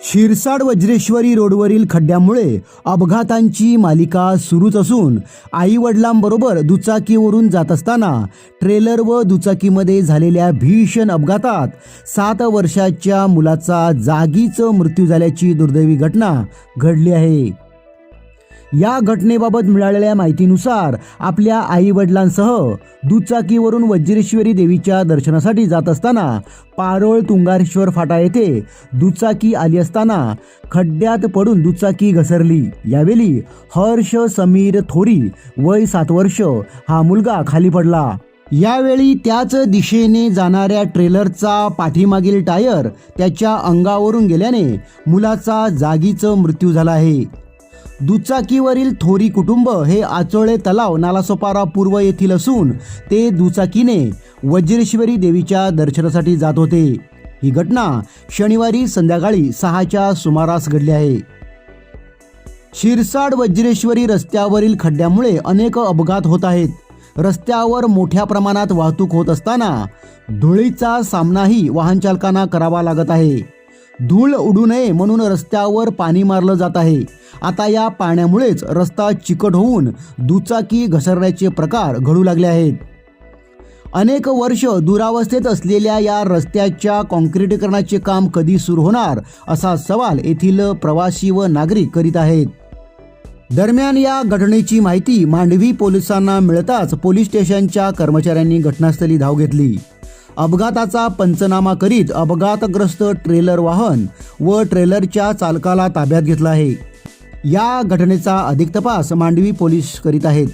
शिरसाड वज्रेश्वरी रोडवरील खड्ड्यामुळे अपघातांची मालिका सुरूच असून आई वडिलांबरोबर दुचाकीवरून जात असताना ट्रेलर व दुचाकीमध्ये झालेल्या भीषण अपघातात 7 वर्षाच्या मुलाचा जागीच मृत्यू झाल्याची दुर्दैवी घटना घडली आहे। या घटनेबाबत मिळालेल्या माहितीनुसार आपल्या आई वडिलांसह दुचाकीवरून वज्रेश्वरी देवीच्या दर्शनासाठी जात असताना पारोळ तुंगारेश्वर फाटा येथे दुचाकी आली असताना खड्ड्यात पडून दुचाकी घसरली। यावेळी हर्ष समीर थोरी वय 7 वर्ष हा मुलगा खाली पडला। यावेळी त्याच दिशेने जाणाऱ्या ट्रेलरचा पाठीमागील टायर त्याच्या अंगावरून गेल्याने मुलाचा जागीच मृत्यू झाला आहे। दुचाकीवरील थोरी कुटुंब हे आचोळे तलाव नालासोपारा पूर्व येथील असून ते दुचाकीने वज्रेश्वरी देवीच्या दर्शनासाठी जात होते। ही घटना शनिवारी संध्याकाळी 6च्या सुमारास घडली आहे। शिरसाड वज्रेश्वरी रस्त्यावरील खड्ड्यामुळे अनेक अपघात होत आहेत। रस्त्यावर मोठ्या प्रमाणात वाहतूक होत असताना धुळीचा सामनाही वाहन चालकांना करावा लागत आहे। धूळ उडू नये म्हणून रस्त्यावर पाणी मारलं जात आहे। आता या पाण्यामुळेच रस्ता चिकट होऊन दुचाकी घसरण्याचे प्रकार घडू लागले आहेत। अनेक वर्ष दुरावस्थेत असलेल्या या रस्त्याच्या काँक्रिटीकरणाचे काम कधी सुरू होणार असा सवाल येथील प्रवासी व नागरिक करीत आहेत। दरम्यान या घटनेची माहिती मांडवी पोलिसांना मिळताच पोलीस स्टेशनच्या कर्मचाऱ्यांनी घटनास्थळी धाव घेतली। अपघाताचा पंचनामा करीत अपघातग्रस्त ट्रेलर वाहन व ट्रेलरच्या चालकाला ताब्यात घेतला आहे। या घटनेचा अधिक तपास मांडवी पोलीस करीत आहेत।